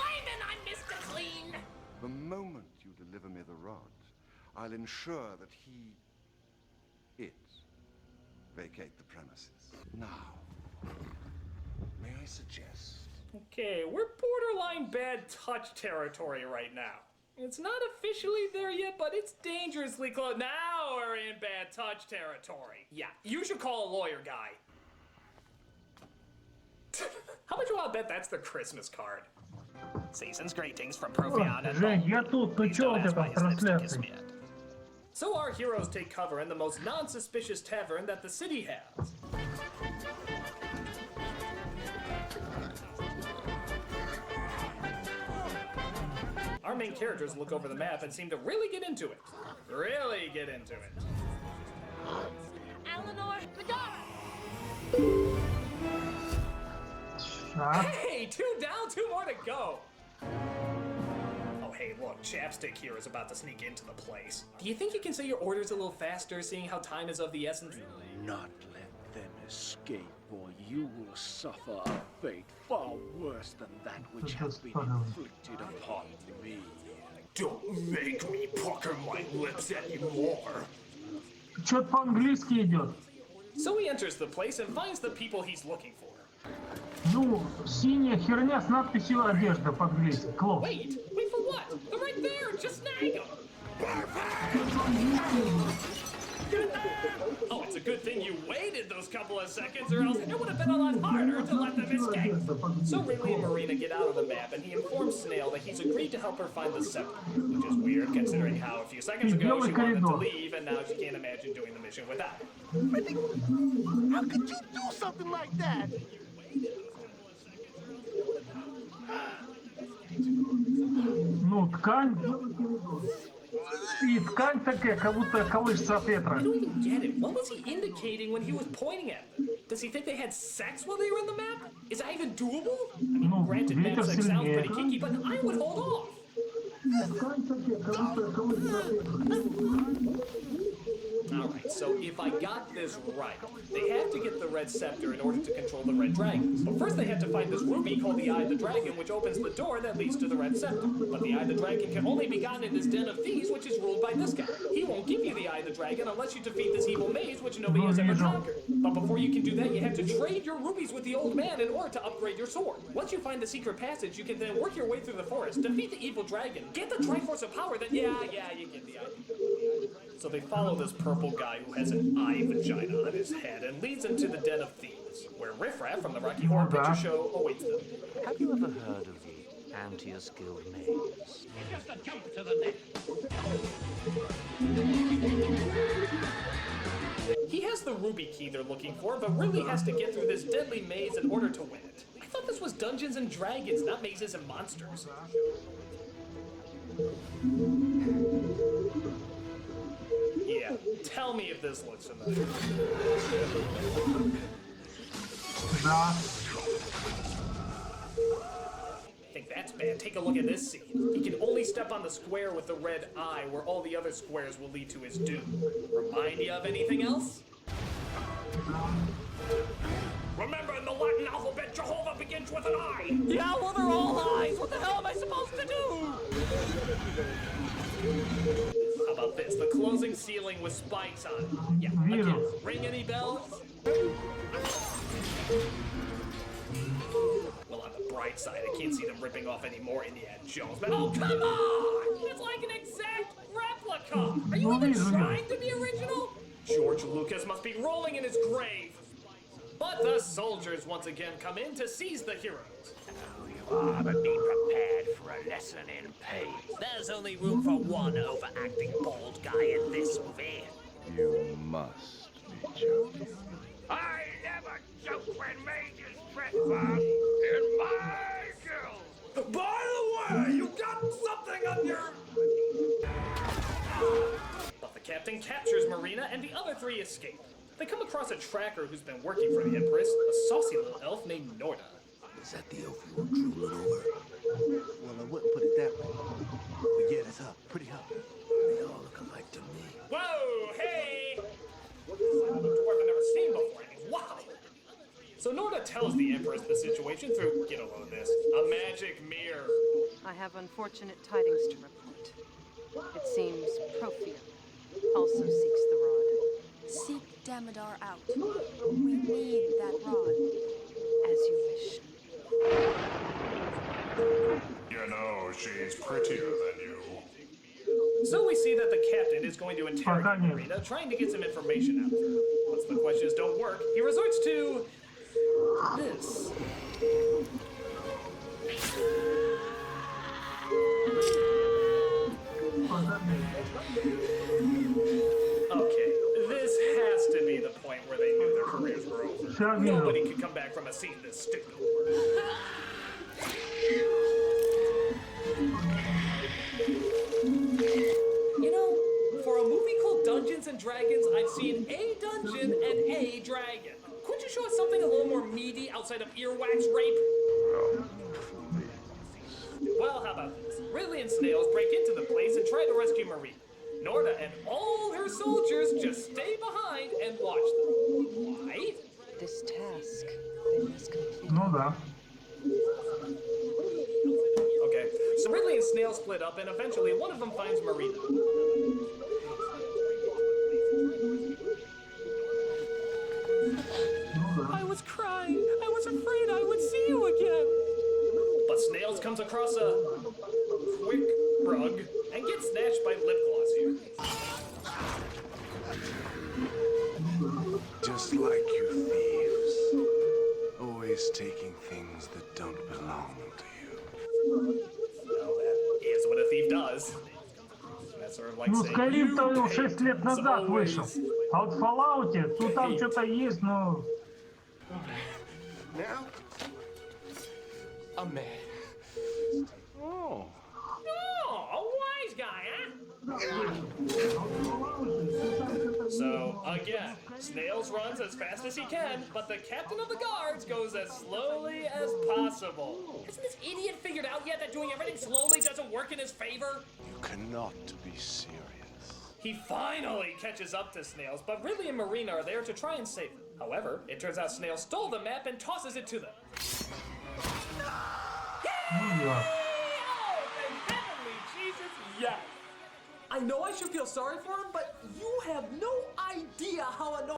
Fine, I'm Mr. Clean. The moment you deliver me the rod, I'll ensure that it, vacate the premises. Now, may I suggest? Okay, we're borderline bad touch territory right now. It's not officially there yet, but it's dangerously close. Now we're in bad touch territory. Yeah, you should call a lawyer, guy. How much you want to bet that's the Christmas card? Season's greetings from Profion and Жень, я тут, ну чё вот это в трансляции? So our heroes take cover in the most non-suspicious tavern that the city has. Our main characters look over the map and seem to really get into it. Really get into it. Eleanor, Madara. Hey, 2 down, 2 more to go. Oh, hey, look, Chapstick here is about to sneak into the place. Do you think you can say your orders a little faster, seeing how time is of the essence? Not let them escape, or you will suffer a fate far worse than that which has been inflicted upon me. Don't make me pucker my lips anymore. Чё-то по-английски идет. So he enters the place and finds the people he's looking for. Ну, синяя херня с надписью «Одежда» по-английски. Клоп. Wait for what? They're right there, just snag them. Oh, it's a good thing you waited those couple of seconds, or else it would have been a lot harder to let them escape. So Ridley and Marina get out of the map, and he informs Snail that he's agreed to help her find the scepter, which is weird considering how a few seconds ago she wanted to leave, and now she can't imagine doing the mission without it. How could you do something like that? Ну, ткань... И ткань такая, как будто колышется от ветра. I don't even get it. What was he indicating when he was pointing at them? Does he think they had sex while they were in the map? Is that even doable? I mean, Ну, granted, ветер map sex sounds сильнее. pretty kinky, but I would hold off. Ткань такая, как будто колышется от ветра. Alright, so if I got this right, they have to get the red scepter in order to control the red dragon. But first they have to find this ruby called the Eye of the Dragon, which opens the door that leads to the red scepter. But the Eye of the Dragon can only be gotten in this den of thieves, which is ruled by this guy. He won't give you the Eye of the Dragon unless you defeat this evil maze, which nobody has ever conquered. But before you can do that, you have to trade your rubies with the old man in order to upgrade your sword. Once you find the secret passage, you can then work your way through the forest, defeat the evil dragon, get the Triforce of Power, then yeah, you get the idea. So they follow this purple guy who has an eye vagina on his head and leads him to the Den of Thieves, where Riff Raff from the Rocky Horror Picture Show awaits them. Have you ever heard of the Antaeus Guild maze? Just a jump to the net. He has the ruby key they're looking for, but really has to get through this deadly maze in order to win it. I thought this was Dungeons and Dragons, not mazes and monsters. Yeah, tell me if this looks familiar. Да. I think that's bad. Take a look at this scene. He can only step on the square with the red eye, where all the other squares will lead to his doom. Remind you of anything else? Remember, in the Latin alphabet, Jehovah begins with an I! Yeah, well, they're all eyes! What the hell am I supposed to do? How about this? The closing ceiling with spikes on it. Yeah, again, ring any bells? Well, on the bright side, I can't see them ripping off any more Indiana Jones, but oh, come on! It's like an exact replica! Are you even trying to be original? George Lucas must be rolling in his grave. But the soldiers once again come in to seize the heroes. But be prepared for a lesson in pain. There's only room for one overacting bald guy in this movie. You must be joking. I never joke when mages trespass in my guild. By the way, you got something on your... But the captain captures Marina and the other three escape. They come across a tracker who's been working for the Empress, a saucy little elf named Norda. Is that the elf you were drooling over? Well, I wouldn't put it that way. But yeah, that's her. Pretty her. They all look alike to me. Whoa, hey! What's this dwarf I've never seen before? I mean, wow! So Norda tells the Empress the situation through, get a load of this, a magic mirror. I have unfortunate tidings to report. It seems Profia also seeks the rod. Seek Damodar out. We need that rod. As you wish. You know, she's prettier than you. So we see that the captain is going to interrogate Marina, trying to get some information out of her. Once the questions don't work, he resorts to this. Okay, this has to be the point where they knew their careers were over. Nobody could come back from a scene this stupid. You know, for a movie called Dungeons and Dragons, I've seen a dungeon and a dragon. Could you show us something a little more meaty outside of earwax rape? Well, how about this? Ridley and Snails break into the place and try to rescue Marina. Norda and all her soldiers just stay behind and watch them. Why? This task they must complete. Ну да. Okay, so Ridley and Snail split up, and eventually one of them finds Marina. I was crying. I was afraid I would see you again. But Snails comes across a quick rug and gets snatched by Lip Glossier. Just like you thieves. Always taking things that don't belong to you. Well, that is what a thief does. That's sort of like Ну, saying, Skyrim-то you 6 лет paid, назад so вышел. always А вот в Fallout, ну там что-то есть, но... Now? a man. Oh. Oh, a wise guy, huh? So, again, Snails runs as fast as he can, but the captain of the guards goes as slowly as possible. Hasn't this idiot figured out yet that doing everything slowly doesn't work in his favor? You cannot be serious. He finally catches up to Snails, but Ridley and Marina are there to try and save them. However, it turns out Snails stole the map and tosses it to them. Ну да. Oh, thank heavenly Jesus, yes! I know I should feel sorry for him, but you have no idea how annoying